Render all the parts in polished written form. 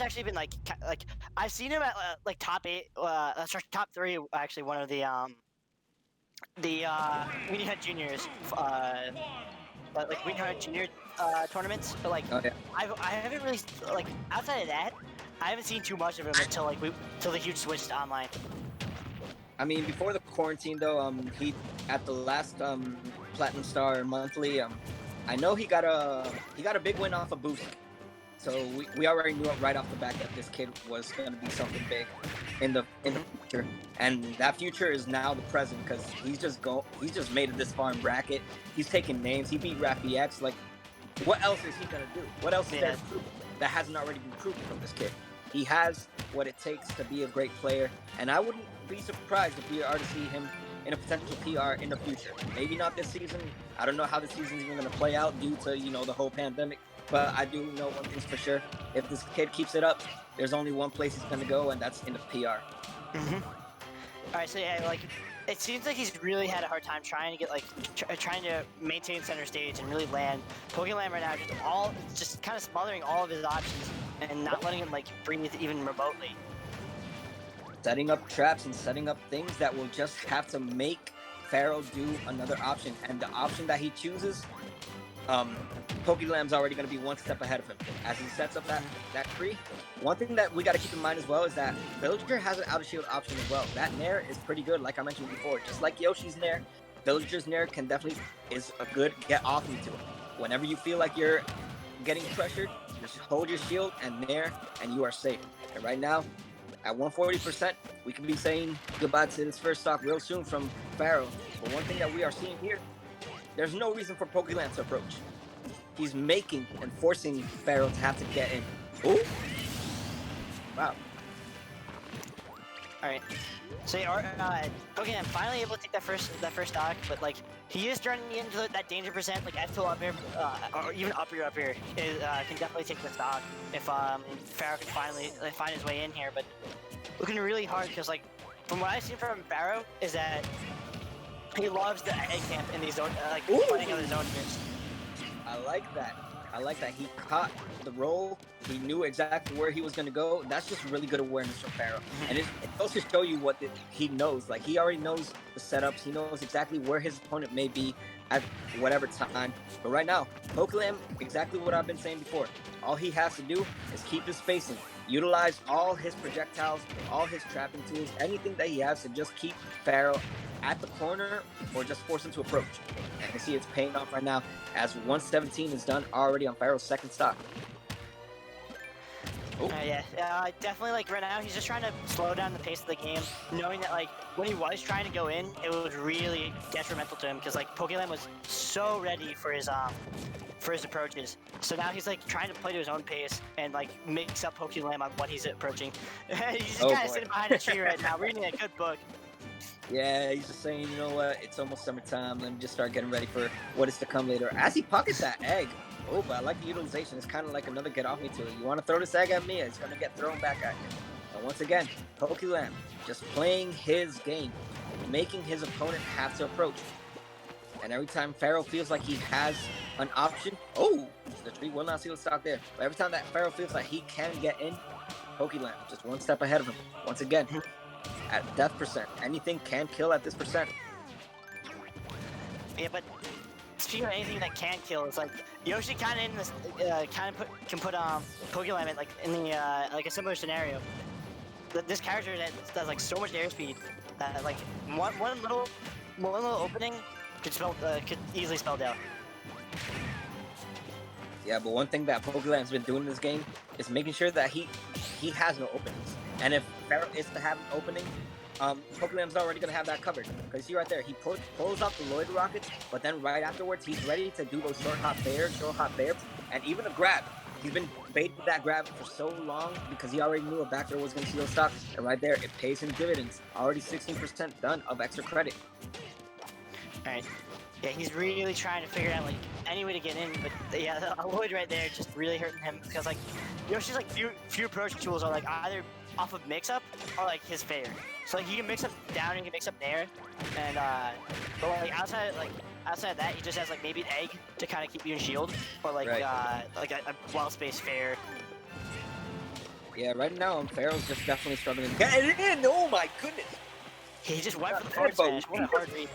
Pharaoh's actually been like I've seen him at like top 8, sorry, top 3 actually. One of the when he had juniors, but like when he had junior tournaments. But like Oh yeah. I haven't really like outside of that. I haven't seen too much of him until like till the huge switch to online. I mean, before the quarantine though, he at the last Platinum Star monthly, I know he got a big win off of Boost. So we already knew right off the bat that this kid was going to be something big in the future, and that future is now the present because he's just made it this far in bracket. He's taking names. He beat FTD. Like, what else is he going to do? What else is there to prove that hasn't already been proven from this kid? He has what it takes to be a great player, and I wouldn't be surprised if we are to see him in a potential PR in the future. Maybe not this season. I don't know how the season's even going to play out due to the whole pandemic. But I do know one thing's for sure: if this kid keeps it up, there's only one place he's going to go, and that's in the PR. All right, so yeah, like it seems like he's really had a hard time trying to get like trying to maintain center stage and really land. Pokelam right now just kind of smothering all of his options and not letting him like breathe even remotely. Setting up traps and setting up things that will just have to make Pharaoh do another option, and the option that he chooses, Pokelam's already going to be one step ahead of him as he sets up that tree. One thing that we got to keep in mind as well is that Villager has an out of shield option as well. That Nair is pretty good, like I mentioned before. Just like Yoshi's Nair, Villager's Nair is a good get off me to it. Whenever you feel like you're getting pressured, just hold your shield and Nair, and you are safe. And right now, at 140%, we could be saying goodbye to this first stock real soon from Pharaoh. But one thing that we are seeing here, there's no reason for Pokelam to approach. He's making and forcing Pharaoh to have to get in. Ooh! Wow. Alright. So Pokelam finally able to take that first stock, but like he is turning into that danger percent, like F up here, or even up here can definitely take the stock if Pharaoh can finally find his way in here. But looking really hard because like from what I've seen from Pharaoh is that he loves the egg camp in these zone, like playing other zone moves. I like that. He caught the roll. He knew exactly where he was going to go. That's just really good awareness from Pharaoh. And it goes to show you what he knows. Like, he already knows the setups. He knows exactly where his opponent may be at whatever time. But right now, Pokelam, exactly what I've been saying before. All he has to do is keep his spacing. Utilize all his projectiles, all his trapping tools, anything that he has to just keep Pharaoh at the corner or just force him to approach. And you see it's paying off right now as 117 is done already on Pharaoh's second stock. Yeah, definitely. Like right now, he's just trying to slow down the pace of the game, knowing that like when he was trying to go in, it was really detrimental to him because like Pokelam was so ready for his approaches. So now he's like trying to play to his own pace and like mix up Pokelam on what he's approaching. He's just kind of sitting behind a tree right now, reading a good book. Yeah, he's just saying, you know what, it's almost summertime. Let me just start getting ready for what is to come later. As he pockets that egg. Oh, but I like the utilization. It's kind of like another get off me to it. You want to throw this egg at me? It's going to get thrown back at you. But once again, Pokelam just playing his game, making his opponent have to approach. And every time Pharaoh feels like he has an option, the tree will not seal the stock there. But every time that Pharaoh feels like he can get in, Pokelam just one step ahead of him. Once again, at death percent, anything can kill at this percent. Yeah, but speaking of anything that can kill, it's like Yoshi kind of in this can put Pokelam in like in the like a similar scenario. This character that does like so much airspeed that like one little opening could easily spell down. Yeah, but one thing that Pokelam's been doing in this game is making sure that he has no openings. And if Pharaoh is to have an opening, Pokelam's already going to have that covered. Because you see right there, he pulls out the Lloyd Rockets, but then right afterwards, he's ready to do those short hop fairs, and even a grab. He's been baiting that grab for so long because he already knew a backdoor was going to seal stock. And right there, it pays him dividends. Already 16% done of extra credit. All right. Yeah, he's really trying to figure out like any way to get in, but yeah, the Lloyd right there just really hurting him because like Yoshi's like few approach tools are like either off of mix-up or like his fair. So like he can mix up down and he can mix up there, and but like outside of that, he just has like maybe an egg to kind of keep you in shield or like a well-spaced fair. Yeah, right now, Pharaoh's just definitely struggling to get it in. Oh my goodness. He just went for the forward smash. What a hard read.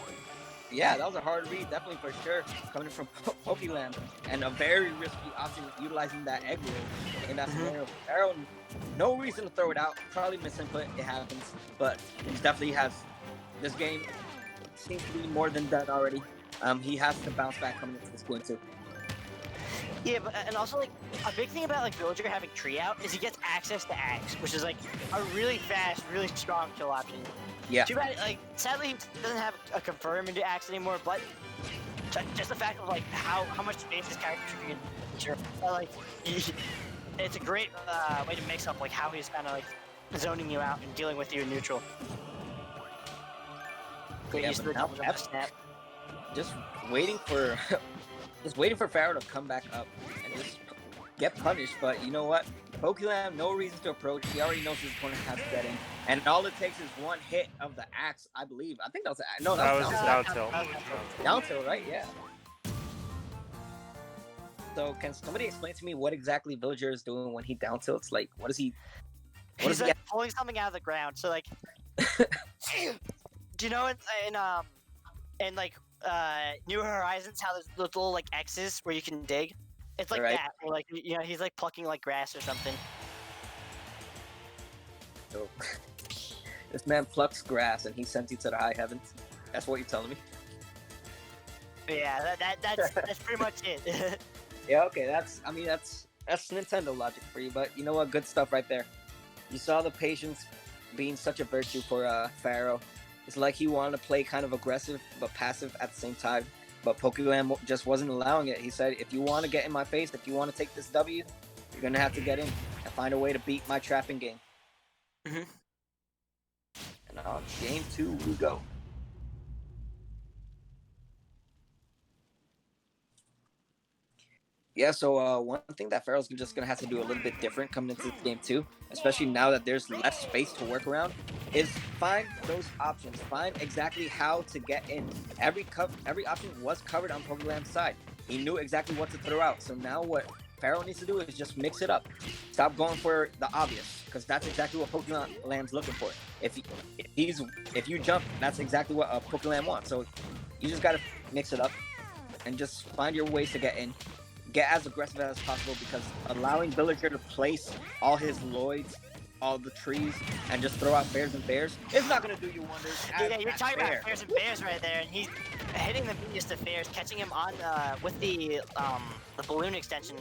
Yeah, that was a hard read, definitely for sure. Coming from Pokelam, and a very risky option utilizing that egg roll in that scenario. Pharaoh, no reason to throw it out. Probably misinput. It happens, but he definitely has. This game seems to be more than done already. He has to bounce back coming into this game too. Yeah, but and also like a big thing about like Villager having tree out is he gets access to Axe, which is like a really fast, really strong kill option. Yeah. Too bad, like sadly he doesn't have a confirm into Axe anymore, but just the fact of like how much space his character can sure, like it's a great way to mix up like how he's kind of like zoning you out and dealing with you in neutral. Yeah, Use the double jump snap. Just waiting for Pharaoh to come back up and just get punished. But you know what? Pokelam, no reason to approach. He already knows his opponent has to get in, and all it takes is one hit of the axe. I believe. I think that was no, That was was down down tilt. Down tilt, right? Yeah. So can somebody explain to me what exactly Villager is doing when he down tilts? Like, what is he? He's like pulling something out of the ground. So like, do you know in like New Horizons how there's little like X's where you can dig? It's like that, or like he's like plucking like grass or something. So this man plucks grass and he sends you to the high heavens. That's what you're telling me. Yeah, that's pretty much it. Yeah, okay, that's Nintendo logic for you, but you know what? Good stuff right there. You saw the patience being such a virtue for Pharaoh. It's like he wanted to play kind of aggressive but passive at the same time. But Pokelam just wasn't allowing it. He said, if you want to get in my face, if you want to take this W, you're going to have to get in and find a way to beat my trapping game. Mm-hmm. And on game 2 we go. Yeah, so one thing that Pharaoh's just going to have to do a little bit different coming into this game too, especially now that there's less space to work around, is find those options. Find exactly how to get in. Every option was covered on Pokelam's side. He knew exactly what to throw out. So now what Pharaoh needs to do is just mix it up. Stop going for the obvious, because that's exactly what Pokelam's looking for. If you jump, that's exactly what Pokelam wants. So you just got to mix it up and just find your ways to get in. Get as aggressive as possible, because allowing Villager to place all his Lloyds, all the trees, and just throw out bears and bears is not going to do you wonders. Yeah, you're talking about bears and bears right there, and he's hitting the biggest of bears, catching him on with the balloon extension,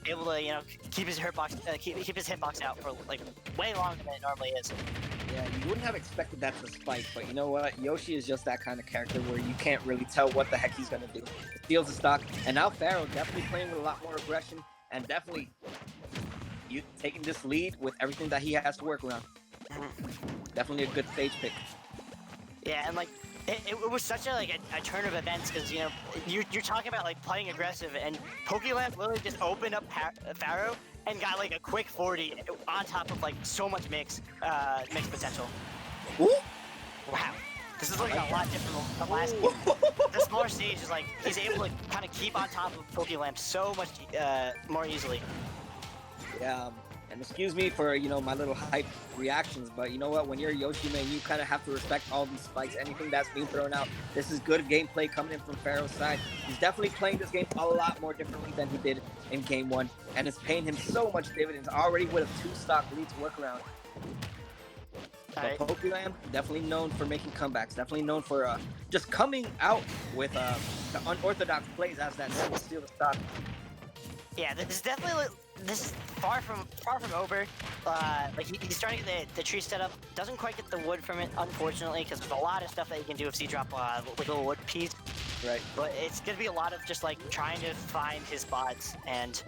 able to keep his keep his hitbox out for like way longer than it normally is. Yeah, you wouldn't have expected that to spike, but you know what? Yoshi is just that kind of character where you can't really tell what the heck he's going to do. It steals the stock, and now Pharaoh definitely playing with a lot more aggression, and definitely taking this lead with everything that he has to work around. Definitely a good stage pick. Yeah, and like it was such a turn of events, because you're talking about like playing aggressive, and Pokelam literally just opened up Pharaoh and got like a quick 40 on top of like so much mix potential. Ooh. Wow, this is looking a lot different from the last game. The smaller stage is like he's able to kind of keep on top of Pokelam so much more easily. Yeah, and excuse me for my little hype reactions, but you know what? When you're a Yoshi man, you kind of have to respect all these spikes, anything that's being thrown out. This is good gameplay coming in from Pharaoh's side. He's definitely playing this game a lot more differently than he did in game 1, and it's paying him so much dividends already with a 2-stock lead to work around. But Pokelam, definitely known for making comebacks, definitely known for just coming out with the unorthodox plays as that steal the stock. Yeah, this is far from over. Like he's starting to get the tree set up. Doesn't quite get the wood from it, unfortunately, because there's a lot of stuff that you can do if you drop like a little wood piece. Right. But it's gonna be a lot of just like trying to find his spots and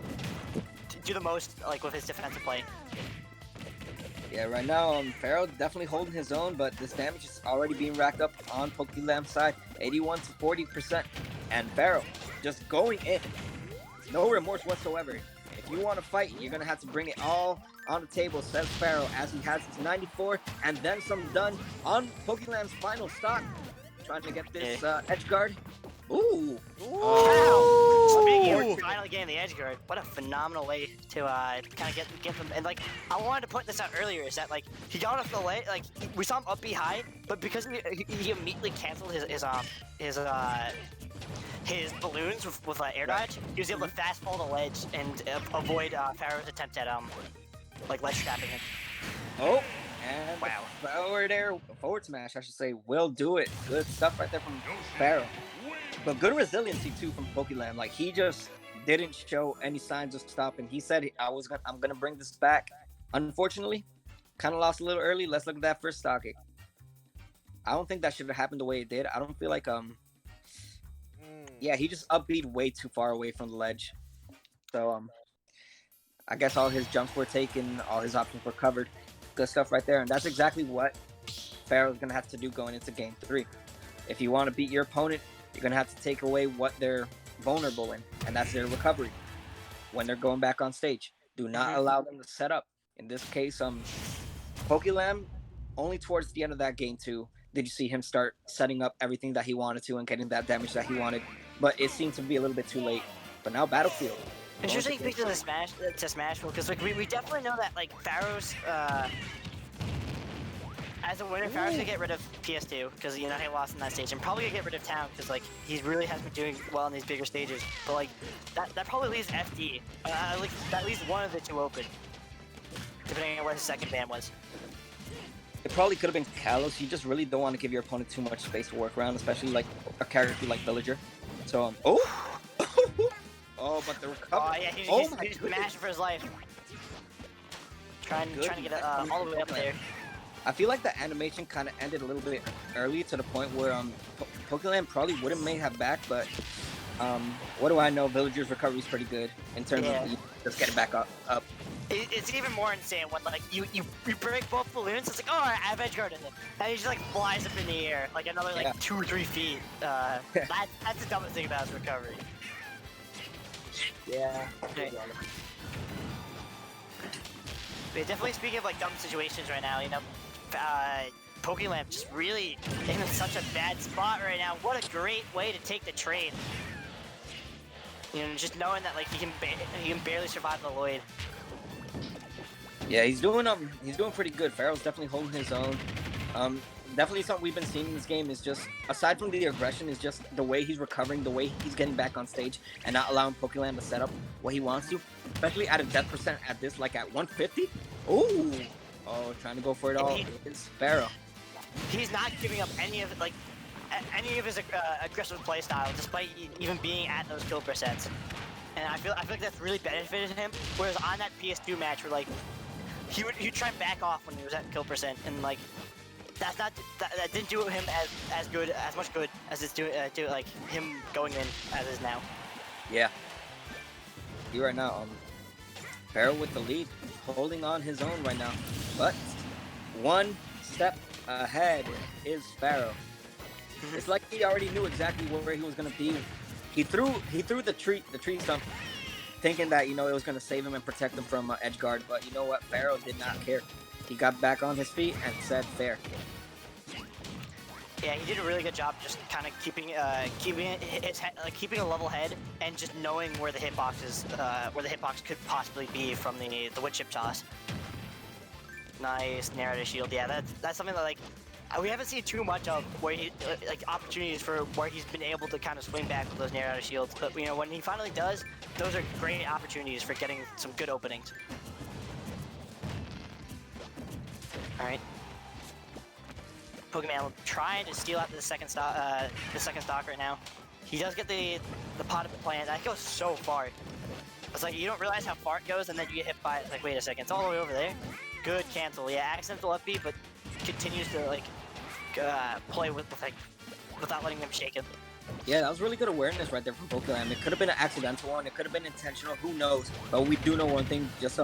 do the most like with his defensive play. Yeah, right now Pharaoh definitely holding his own, but this damage is already being racked up on Pokelam's side, 81 to 40%, and Pharaoh just going in. No remorse whatsoever. If you want to fight, you're going to have to bring it all on the table, says Pharaoh, as he has his 94 and then some done on Pokelam's final stock. Trying to get this edge guard. Ooh. Wow. Speaking Ooh. of finally getting the edge guard, what a phenomenal way to kind of get them. And like, I wanted to point this out earlier is that like he got off the way, like we saw him up B high, but because he immediately canceled his balloons with air dodge, he was able to fast fall the ledge and avoid Pharaoh's attempt at like ledge trapping him. Oh, and Wow. forward smash, I should say, will do it. Good stuff right there from Pharaoh. But good resiliency too from Pokelam. Like he just didn't show any signs of stopping. He said I'm gonna bring this back. Unfortunately, kind of lost a little early. Let's look at that first stock. I don't think that should have happened the way it did. I don't feel like yeah, he just upbeat way too far away from the ledge. So I guess all his jumps were taken, all his options were covered. Good stuff right there, and that's exactly what Pharaoh's gonna have to do going into game 3. If you want to beat your opponent, you're gonna have to take away what they're vulnerable in, and that's their recovery when they're going back on stage. Do not allow them to set up. In this case, Pokelam, only towards the end of that game 2 did you see him start setting up everything that he wanted to and getting that damage that he wanted, but it seemed to be a little bit too late. But now Battlefield. Interesting pick to Smash because like we definitely know that like Pharaoh's as a winner, Pharaoh's gonna get rid of PS2 because he lost in that stage, and probably gonna get rid of Town because like he really has been doing well in these bigger stages. But like that probably leaves FD, like at least one of the two open, depending on what his second ban was. It probably could have been Kalos. You just really don't want to give your opponent too much space to work around, especially like a character like Villager. So oh, but the recovery. Oh yeah, he's mashing for his life. Trying to get all the way up there. I feel like the animation kind of ended a little bit early to the point where Pokelam probably wouldn't may have back, but what do I know? Villager's recovery is pretty good in terms of just getting back up. It's even more insane when like you break both balloons. It's like, oh, I have edge guard in them, and he just like flies up in the air like another like 2 or 3 feet. That's the dumbest thing about his recovery. Yeah. Okay. But definitely speaking of like dumb situations right now, Pokelam just really in such a bad spot right now. What a great way to take the trade. Just knowing that like he can barely survive the Lloyd. Yeah, he's doing pretty good. Pharaoh's definitely holding his own. Definitely something we've been seeing in this game is just, aside from the aggression, is just the way he's recovering, the way he's getting back on stage, and not allowing Pokelam to set up what he wants to, especially at a death percent at this, like at 150. Ooh. Oh, trying to go for it all. It's Pharaoh. He's not giving up any of his aggressive play style, despite even being at those kill percents. And I feel like that's really benefited him. Whereas on that PS2 match, where like he'd try and back off when he was at kill percent, and like that didn't do him as much good as it's do like him going in as is now. Yeah. You're right now. Pharaoh with the lead, holding on his own right now, but one step ahead is Pharaoh. It's like he already knew exactly where he was gonna be. He threw the tree stump, thinking that it was gonna save him and protect him from edge guard. But you know what? Pharaoh did not care. He got back on his feet and said, "Fair." Yeah, he did a really good job just kind of keeping his head, like keeping a level head and just knowing where the hitbox could possibly be from the wood chip toss. Nice narrative shield. Yeah, that's something that like we haven't seen too much of, where he like opportunities for where he's been able to kind of swing back with those narrative shields. But when he finally does, those are great opportunities for getting some good openings. All right. Pokemon trying to steal out the second stock right now. He does get the pot of the plant. That goes so far. It's like you don't realize how far it goes, and then you get hit by it. It's like, wait a second, it's all the way over there. Good cancel. Yeah, accidental up B, but continues to like play with like without letting them shake it. Yeah, that was really good awareness right there from Pokelam. It could have been an accidental one. It could have been intentional. Who knows? But we do know one thing. Just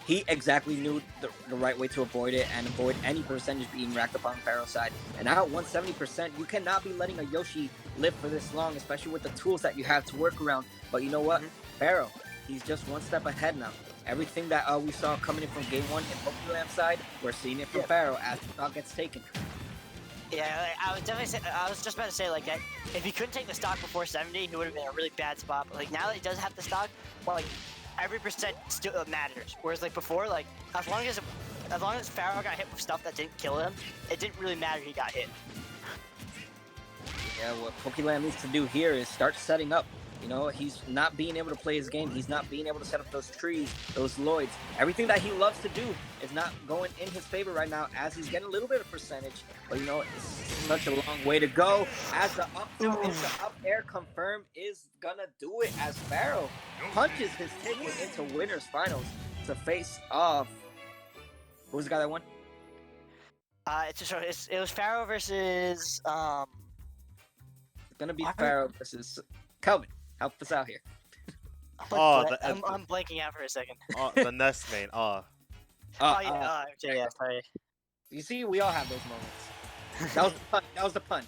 he exactly knew the right way to avoid it and avoid any percentage being racked up on Pharaoh's side. And now at 170%, you cannot be letting a Yoshi live for this long, especially with the tools that you have to work around. But you know what? Pharaoh, he's just one step ahead now. Everything that we saw coming in from game 1 in Pokelam's side, we're seeing it from Pharaoh as the stock gets taken. Yeah, like, I was just about to say like that. If he couldn't take the stock before 70, he would have been in a really bad spot. But like now that he does have the stock, well, like every percent still matters. Whereas like before, like as long as Pharaoh got hit with stuff that didn't kill him, it didn't really matter he got hit. Yeah, what Pokelam needs to do here is start setting up. You know, he's not being able to play his game. He's not being able to set up those trees, those Lloyds. Everything that he loves to do is not going in his favor right now as he's getting a little bit of percentage. But, you know, it's such a long way to go. As the up tilt into up air confirm is going to do it as Pharaoh punches his ticket into winners finals to face off. Who was the guy that won? It was Pharaoh versus It's going to be Pharaoh versus Kelvin. Help us out here. I'm blanking out for a second. The Nest main. Okay, yeah, sorry. You see, we all have those moments. That was the pun.